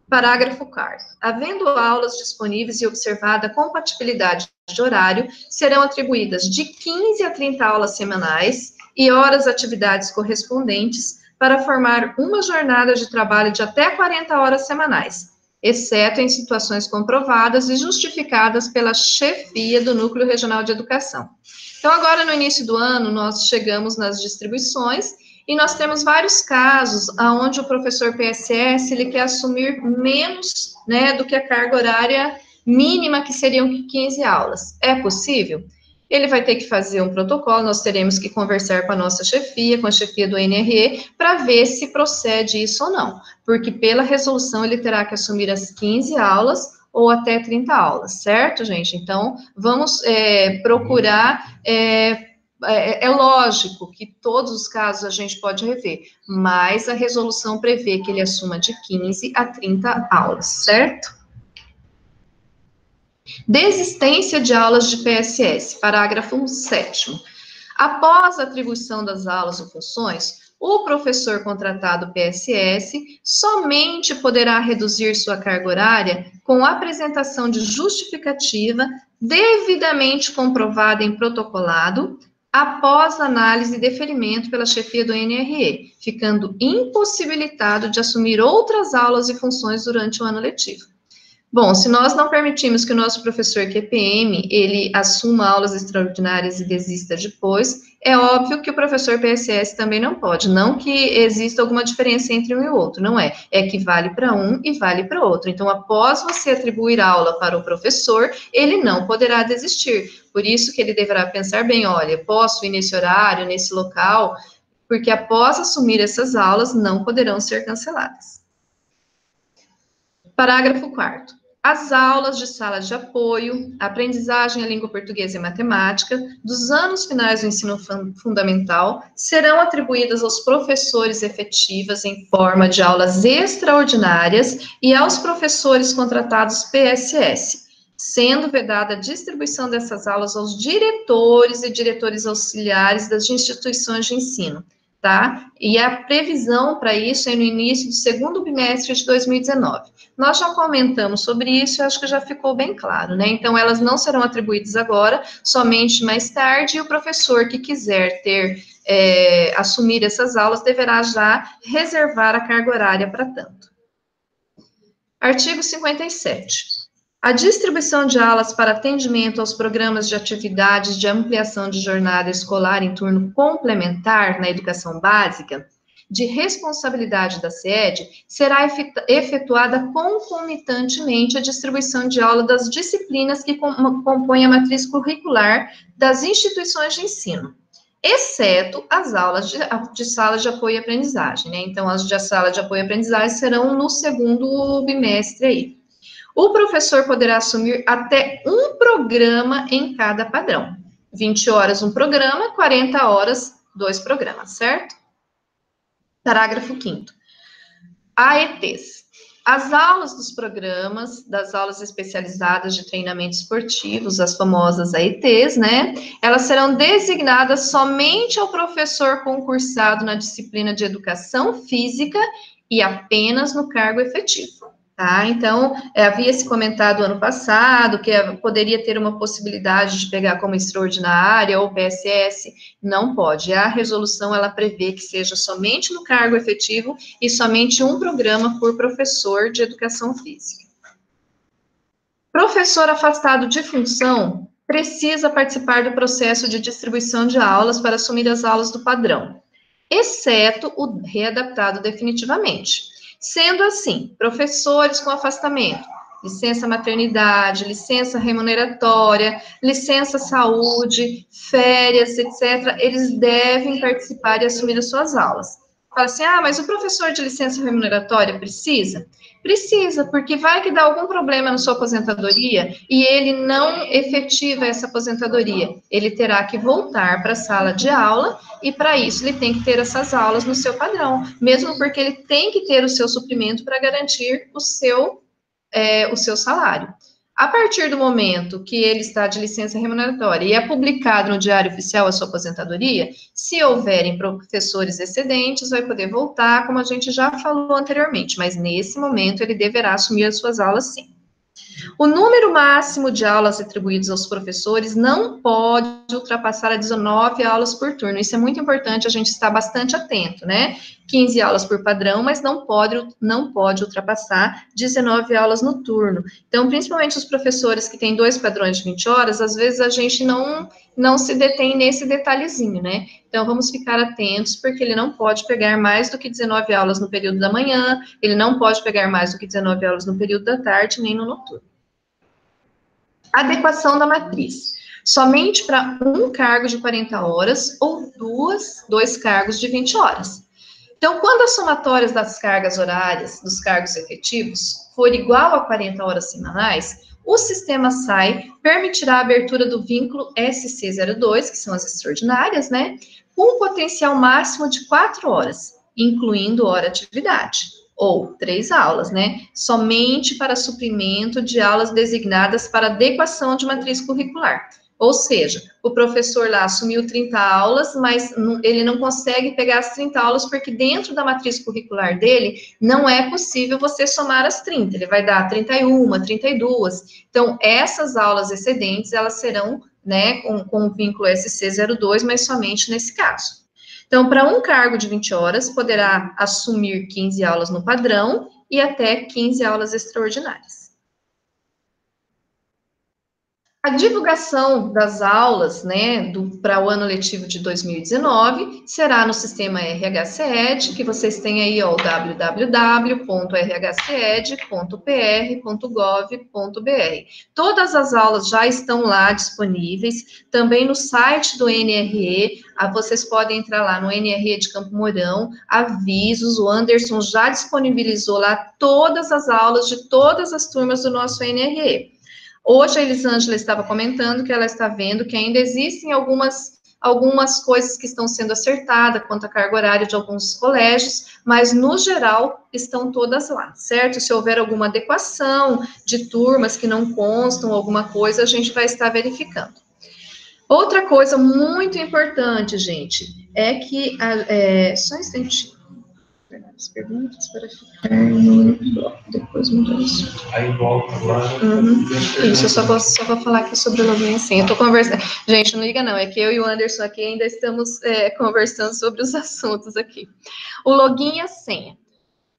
Parágrafo 4º. Havendo aulas disponíveis e observada a compatibilidade de horário, serão atribuídas de 15 a 30 aulas semanais e horas atividades correspondentes para formar uma jornada de trabalho de até 40 horas semanais, exceto em situações comprovadas e justificadas pela chefia do Núcleo Regional de Educação. Então, agora, no início do ano, nós chegamos nas distribuições e nós temos vários casos onde o professor PSS ele quer assumir menos, né, do que a carga horária mínima, que seriam 15 aulas. É possível? Ele vai ter que fazer um protocolo, nós teremos que conversar com a nossa chefia, com a chefia do NRE, para ver se procede isso ou não. Porque pela resolução ele terá que assumir as 15 aulas ou até 30 aulas, certo, gente? Então, vamos procurar... É lógico que todos os casos a gente pode rever, mas a resolução prevê que ele assuma de 15 a 30 aulas, certo? Desistência de aulas de PSS, parágrafo 7º. Após a atribuição das aulas ou funções, o professor contratado PSS somente poderá reduzir sua carga horária com a apresentação de justificativa devidamente comprovada em protocolado, após análise e deferimento pela chefia do NRE, ficando impossibilitado de assumir outras aulas e funções durante o ano letivo. Bom, se nós não permitimos que o nosso professor QPM, ele assuma aulas extraordinárias e desista depois, é óbvio que o professor PSS também não pode, não que exista alguma diferença entre um e o outro, não é, é que vale para um e vale para outro. Então, após você atribuir aula para o professor, ele não poderá desistir, por isso que ele deverá pensar bem, olha, posso ir nesse horário, nesse local, porque após assumir essas aulas, não poderão ser canceladas. Parágrafo 4º. As aulas de sala de apoio, aprendizagem em língua portuguesa e matemática, dos anos finais do ensino fundamental, serão atribuídas aos professores efetivos em forma de aulas extraordinárias e aos professores contratados PSS, sendo vedada a distribuição dessas aulas aos diretores e diretores auxiliares das instituições de ensino, tá? E a previsão para isso é no início do segundo bimestre de 2019. Nós já comentamos sobre isso, eu acho que já ficou bem claro, né? Então, elas não serão atribuídas agora, somente mais tarde, e o professor que quiser assumir essas aulas deverá já reservar a carga horária para tanto. Artigo 57. A distribuição de aulas para atendimento aos programas de atividades de ampliação de jornada escolar em turno complementar na educação básica, de responsabilidade da SED, será efetuada concomitantemente à distribuição de aula das disciplinas que compõem a matriz curricular das instituições de ensino, exceto as aulas de sala de apoio e aprendizagem, né? Então, as de sala de apoio e aprendizagem serão no segundo bimestre aí. O professor poderá assumir até um programa em cada padrão. 20 horas um programa, 40 horas 2 programas, certo? Parágrafo 5º. AETs. As aulas dos programas, das aulas especializadas de treinamento esportivos, as famosas AETs, né? Elas serão designadas somente ao professor concursado na disciplina de educação física e apenas no cargo efetivo. Tá? Então, havia se comentado ano passado que poderia ter uma possibilidade de pegar como extraordinária ou PSS, não pode. A resolução, ela prevê que seja somente no cargo efetivo e somente um programa por professor de educação física. Professor afastado de função precisa participar do processo de distribuição de aulas para assumir as aulas do padrão, exceto o readaptado definitivamente. Sendo assim, professores com afastamento, licença maternidade, licença remuneratória, licença saúde, férias, etc., eles devem participar e assumir as suas aulas. Fala assim, mas o professor de licença remuneratória precisa? Precisa, porque vai que dá algum problema na sua aposentadoria e ele não efetiva essa aposentadoria. Ele terá que voltar para a sala de aula e, para isso, ele tem que ter essas aulas no seu padrão, mesmo porque ele tem que ter o seu suprimento para garantir o seu salário. A partir do momento que ele está de licença remuneratória e é publicado no Diário Oficial a sua aposentadoria, se houverem professores excedentes, vai poder voltar, como a gente já falou anteriormente, mas nesse momento ele deverá assumir as suas aulas sim. O número máximo de aulas atribuídas aos professores não pode ultrapassar a 19 aulas por turno. Isso é muito importante, a gente está bastante atento, né? 15 aulas por padrão, mas não pode ultrapassar 19 aulas no turno. Então, principalmente os professores que têm 2 padrões de 20 horas, às vezes a gente não se detém nesse detalhezinho, né? Então, vamos ficar atentos, porque ele não pode pegar mais do que 19 aulas no período da manhã, ele não pode pegar mais do que 19 aulas no período da tarde, nem no noturno. Adequação da matriz. Somente para um cargo de 40 horas ou 2 cargos de 20 horas. Então, quando as somatórias das cargas horárias dos cargos efetivos for igual a 40 horas semanais, o sistema SAI permitirá a abertura do vínculo SC02, que são as extraordinárias, né? Com um potencial máximo de 4 horas, incluindo hora de atividade. Ou 3 aulas, né? Somente para suprimento de aulas designadas para adequação de matriz curricular. Ou seja, o professor lá assumiu 30 aulas, mas ele não consegue pegar as 30 aulas porque dentro da matriz curricular dele não é possível você somar as 30. Ele vai dar 31, 32. Então, essas aulas excedentes, elas serão, né, com o vínculo SC02, mas somente nesse caso. Então, para um cargo de 20 horas, poderá assumir 15 aulas no padrão e até 15 aulas extraordinárias. A divulgação das aulas, né, para o ano letivo de 2019, será no sistema RHCED, que vocês têm aí, ó, o www.rhced.pr.gov.br. Todas as aulas já estão lá disponíveis, também no site do NRE, vocês podem entrar lá no NRE de Campo Mourão, avisos, o Anderson já disponibilizou lá todas as aulas de todas as turmas do nosso NRE. Hoje a Elisângela estava comentando que ela está vendo que ainda existem algumas coisas que estão sendo acertadas quanto à carga horária de alguns colégios, mas no geral estão todas lá, certo? Se houver alguma adequação de turmas que não constam, alguma coisa, a gente vai estar verificando. Outra coisa muito importante, gente, é que... só um instantinho. As perguntas para ficar no bloco, depois mudou isso. Aí volta agora. Isso, eu só vou falar aqui sobre o login e senha. Eu tô conversando. Gente, não liga não, é que eu e o Anderson aqui ainda estamos conversando sobre os assuntos aqui. O login e a senha. O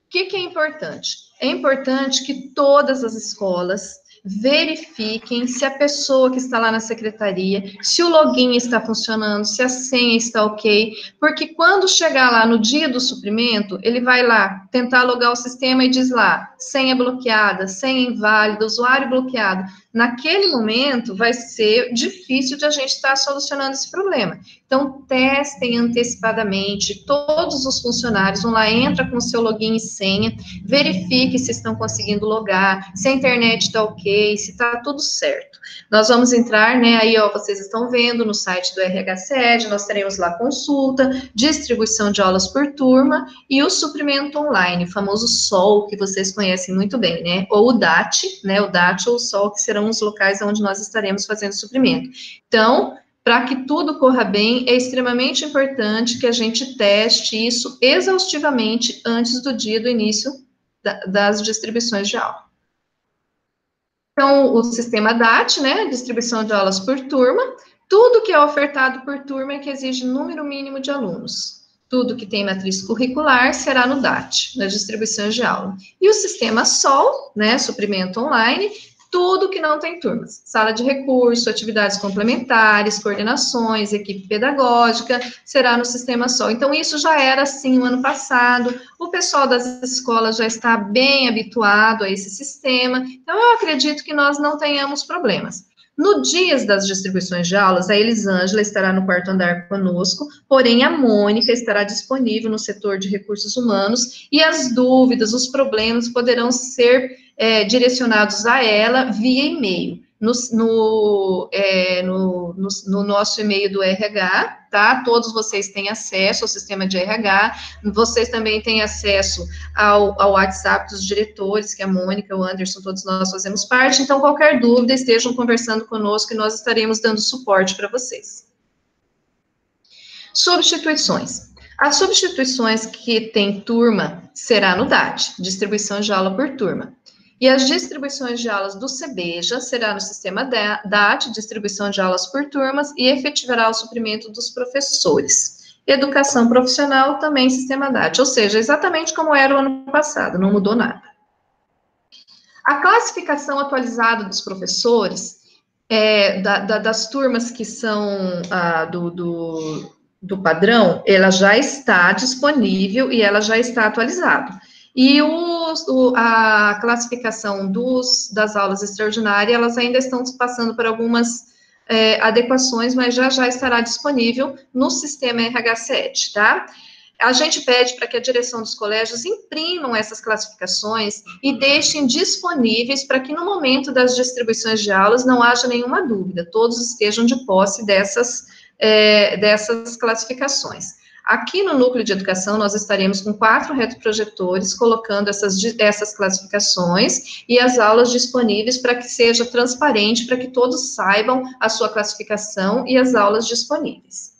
que é importante? É importante que todas as escolas verifiquem se a pessoa que está lá na secretaria, se o login está funcionando, se a senha está ok, porque quando chegar lá no dia do suprimento, ele vai lá tentar logar o sistema e diz lá, senha bloqueada, senha inválida, usuário bloqueado. Naquele momento, vai ser difícil de a gente estar solucionando esse problema. Então, testem antecipadamente, todos os funcionários vão lá, entra com o seu login e senha, verifique se estão conseguindo logar, se a internet está ok, se está tudo certo. Nós vamos entrar, né, aí, ó, vocês estão vendo no site do RHCED, nós teremos lá consulta, distribuição de aulas por turma e o suprimento online, o famoso SOL, que vocês conhecem muito bem, né, ou o DAT, né, o DAT ou o SOL, que serão os locais onde nós estaremos fazendo suprimento. Então, para que tudo corra bem, é extremamente importante que a gente teste isso exaustivamente antes do dia do início das distribuições de aula. Então, o sistema DAT, né, distribuição de aulas por turma, tudo que é ofertado por turma é que exige número mínimo de alunos. Tudo que tem matriz curricular será no DAT, nas distribuições de aula. E o sistema SOL, né, suprimento online, tudo que não tem turmas. Sala de recurso, atividades complementares, coordenações, equipe pedagógica, será no sistema SOL. Então, isso já era assim no ano passado, o pessoal das escolas já está bem habituado a esse sistema, então eu acredito que nós não tenhamos problemas. No dias das distribuições de aulas, a Elisângela estará no quarto andar conosco, porém a Mônica estará disponível no setor de recursos humanos e as dúvidas, os problemas poderão ser direcionados a ela via e-mail. No nosso e-mail do RH, tá? Todos vocês têm acesso ao sistema de RH, vocês também têm acesso ao WhatsApp dos diretores, que a Mônica, o Anderson, todos nós fazemos parte, então qualquer dúvida, estejam conversando conosco e nós estaremos dando suporte para vocês. Substituições. As substituições que tem turma será no DAT, distribuição de aula por turma. E as distribuições de aulas do CBEJA será no sistema DAT, distribuição de aulas por turmas, e efetivará o suprimento dos professores. Educação profissional, também sistema DAT, ou seja, exatamente como era o ano passado, não mudou nada. A classificação atualizada dos professores, das turmas que são do padrão, ela já está disponível e ela já está atualizada. E a classificação das aulas extraordinárias, elas ainda estão passando por algumas adequações, mas já estará disponível no sistema RHCED, tá? A gente pede para que a direção dos colégios imprimam essas classificações e deixem disponíveis para que no momento das distribuições de aulas não haja nenhuma dúvida, todos estejam de posse dessas classificações. Aqui no Núcleo de Educação, nós estaremos com 4 retroprojetores, colocando essas classificações e as aulas disponíveis para que seja transparente, para que todos saibam a sua classificação e as aulas disponíveis.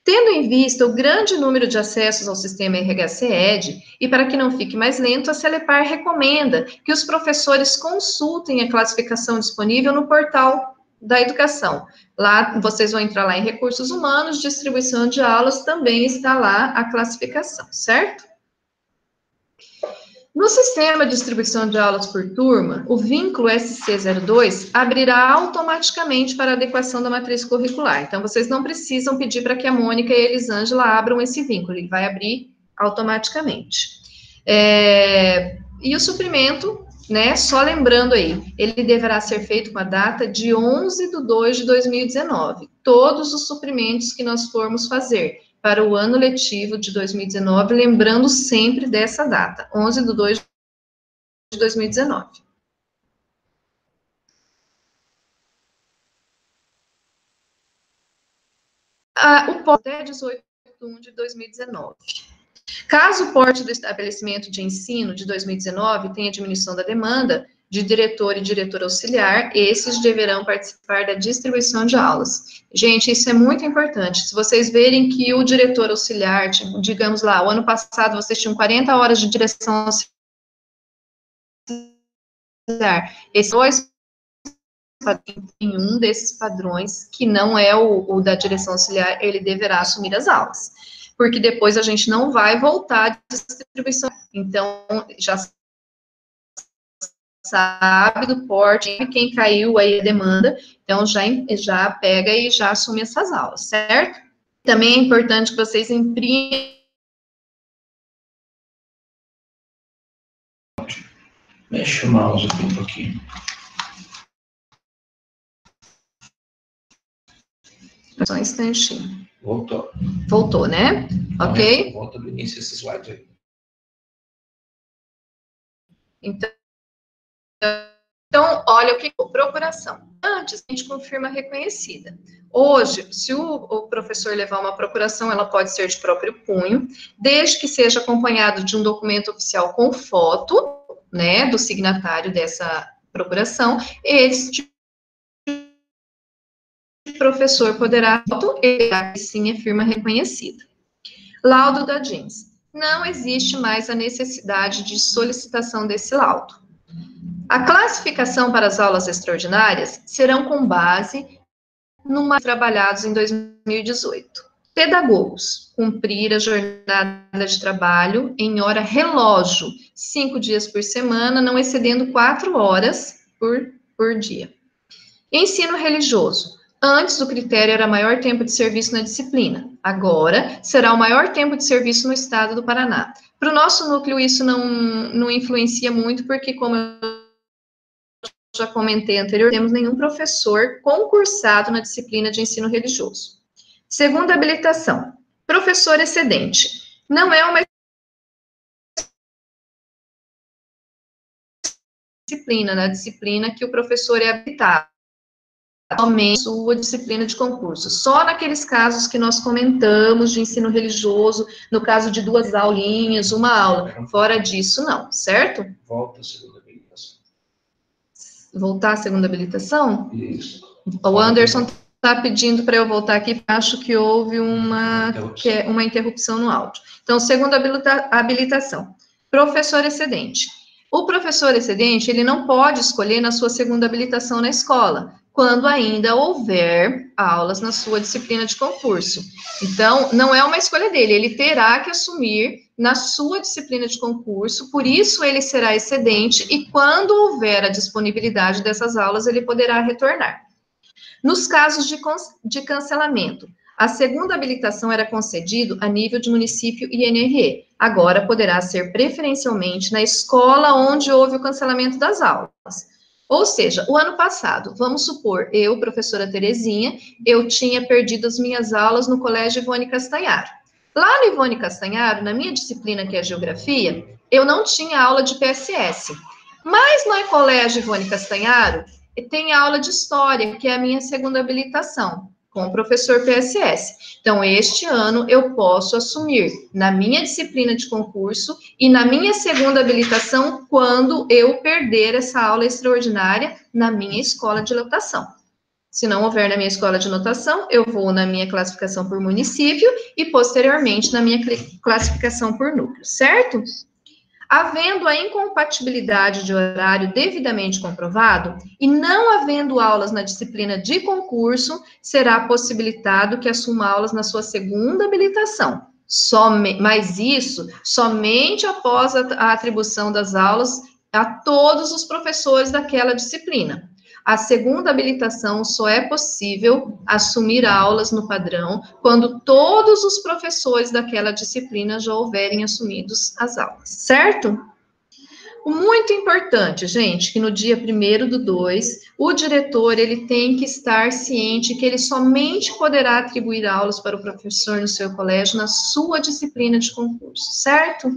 Tendo em vista o grande número de acessos ao sistema RHCED, e para que não fique mais lento, a Celepar recomenda que os professores consultem a classificação disponível no portal da educação. Lá, vocês vão entrar lá em recursos humanos, distribuição de aulas, também está lá a classificação, certo? No sistema de distribuição de aulas por turma, o vínculo SC02 abrirá automaticamente para adequação da matriz curricular. Então, vocês não precisam pedir para que a Mônica e a Elisângela abram esse vínculo, ele vai abrir automaticamente. E o suprimento, né, só lembrando aí, ele deverá ser feito com a data de 11/2/2019. Todos os suprimentos que nós formos fazer para o ano letivo de 2019, lembrando sempre dessa data, 11/2/2019. O porte até 18/1/2019. Caso o porte do estabelecimento de ensino de 2019 tenha diminuição da demanda de diretor e diretor auxiliar, esses deverão participar da distribuição de aulas. Gente, isso é muito importante. Se vocês verem que o diretor auxiliar, tipo, digamos lá, o ano passado vocês tinham 40 horas de direção auxiliar, esses dois em um desses padrões, que não é o da direção auxiliar, ele deverá assumir as aulas. Porque depois a gente não vai voltar à distribuição. Então, já sabe do porte, quem caiu aí a demanda, então já pega e já assume essas aulas, certo? Também é importante que vocês imprimam. Mexe o mouse aqui um pouquinho. Só um instantinho. Voltou. Voltou, né? Ok? Volta do início esse slide aí. Então, olha o que é procuração. Antes, a gente confirma reconhecida. Hoje, se o professor levar uma procuração, ela pode ser de próprio punho, desde que seja acompanhado de um documento oficial com foto, né, do signatário dessa procuração. Este professor poderá, sim, é firma reconhecida. Laudo da DINS. Não existe mais a necessidade de solicitação desse laudo. A classificação para as aulas extraordinárias serão com base numa trabalhados em 2018. Pedagogos, cumprir a jornada de trabalho em hora relógio, 5 dias por semana, não excedendo 4 horas por dia. Ensino religioso. Antes, o critério era maior tempo de serviço na disciplina. Agora, será o maior tempo de serviço no estado do Paraná. Para o nosso núcleo, isso não influencia muito, porque, como eu já comentei anteriormente, não temos nenhum professor concursado na disciplina de ensino religioso. Segunda habilitação. Professor excedente. Não é uma disciplina, na disciplina que o professor é habilitado. Somente sua disciplina de concurso. Só naqueles casos que nós comentamos de ensino religioso, no caso de 2 aulinhas, 1 aula. Fora disso, não, certo? Volta a segunda habilitação. Voltar à segunda habilitação? Isso. O Anderson está pedindo para eu voltar aqui, acho que houve uma interrupção no áudio. Então, segunda habilitação. Professor excedente. O professor excedente, ele não pode escolher na sua segunda habilitação na escola, quando ainda houver aulas na sua disciplina de concurso. Então, não é uma escolha dele, ele terá que assumir na sua disciplina de concurso, por isso ele será excedente, e quando houver a disponibilidade dessas aulas, ele poderá retornar. Nos casos de cancelamento, a segunda habilitação era concedido a nível de município e NRE. Agora poderá ser preferencialmente na escola onde houve o cancelamento das aulas. Ou seja, o ano passado, vamos supor, eu, professora Terezinha, eu tinha perdido as minhas aulas no Colégio Ivone Castanharo. Lá no Ivone Castanharo, na minha disciplina, que é Geografia, eu não tinha aula de PSS. Mas no Colégio Ivone Castanharo, tem aula de História, que é a minha segunda habilitação, com o professor PSS. Então, este ano, eu posso assumir na minha disciplina de concurso e na minha segunda habilitação, quando eu perder essa aula extraordinária na minha escola de lotação. Se não houver na minha escola de notação, eu vou na minha classificação por município e, posteriormente, na minha classificação por núcleo, certo? Havendo a incompatibilidade de horário devidamente comprovado e não havendo aulas na disciplina de concurso, será possibilitado que assuma aulas na sua segunda habilitação, Mas isso somente após a atribuição das aulas a todos os professores daquela disciplina. A segunda habilitação só é possível assumir aulas no padrão quando todos os professores daquela disciplina já houverem assumido as aulas, certo? Muito importante, gente, que no dia 1º/2, o diretor, ele tem que estar ciente que ele somente poderá atribuir aulas para o professor no seu colégio na sua disciplina de concurso, certo?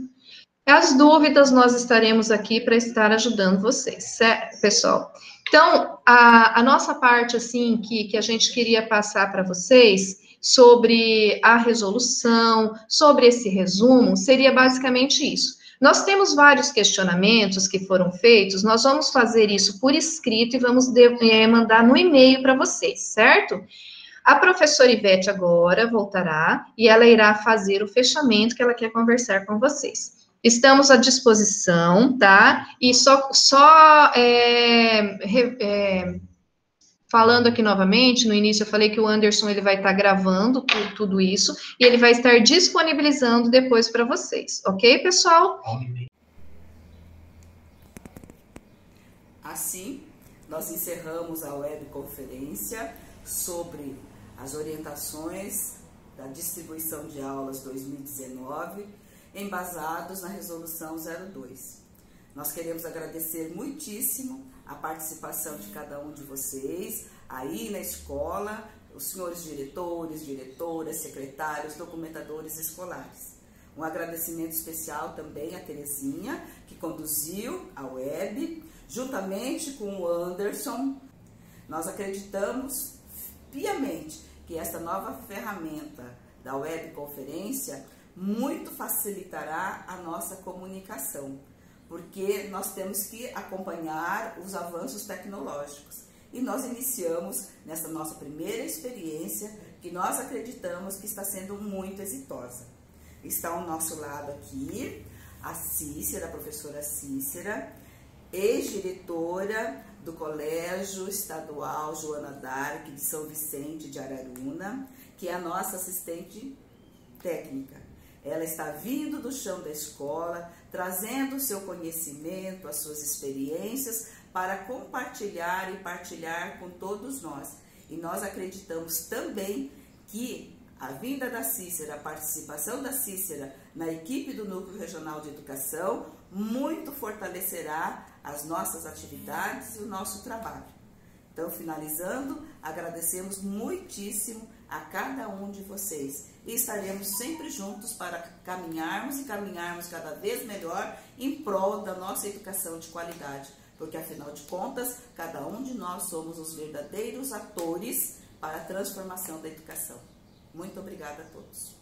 As dúvidas, nós estaremos aqui para estar ajudando vocês, certo, pessoal? Então, a nossa parte, assim, que a gente queria passar para vocês sobre a resolução, sobre esse resumo, seria basicamente isso. Nós temos vários questionamentos que foram feitos, nós vamos fazer isso por escrito e vamos mandar no e-mail para vocês, certo? A professora Ivete agora voltará e ela irá fazer o fechamento que ela quer conversar com vocês. Estamos à disposição, tá? E falando aqui novamente, no início eu falei que o Anderson ele vai estar gravando tudo isso e ele vai estar disponibilizando depois para vocês, ok, pessoal? Assim, nós encerramos a webconferência sobre as orientações da distribuição de aulas 2019, embasados na resolução 02. Nós queremos agradecer muitíssimo a participação de cada um de vocês aí na escola, os senhores diretores, diretoras, secretários, documentadores escolares. Um agradecimento especial também à Terezinha, que conduziu a web, juntamente com o Anderson. Nós acreditamos piamente que esta nova ferramenta da webconferência muito facilitará a nossa comunicação, porque nós temos que acompanhar os avanços tecnológicos. E nós iniciamos nessa nossa primeira experiência, que nós acreditamos que está sendo muito exitosa. Está ao nosso lado aqui a Cícera, a professora Cícera, ex-diretora do Colégio Estadual Joana d'Arc de São Vicente de Araruna, que é a nossa assistente técnica. Ela está vindo do chão da escola, trazendo o seu conhecimento, as suas experiências, para compartilhar e partilhar com todos nós. E nós acreditamos também que a vinda da Cícera, a participação da Cícera na equipe do Núcleo Regional de Educação, muito fortalecerá as nossas atividades e o nosso trabalho. Então, finalizando, agradecemos muitíssimo a cada um de vocês e estaremos sempre juntos para caminharmos cada vez melhor em prol da nossa educação de qualidade, porque afinal de contas, cada um de nós somos os verdadeiros atores para a transformação da educação. Muito obrigada a todos.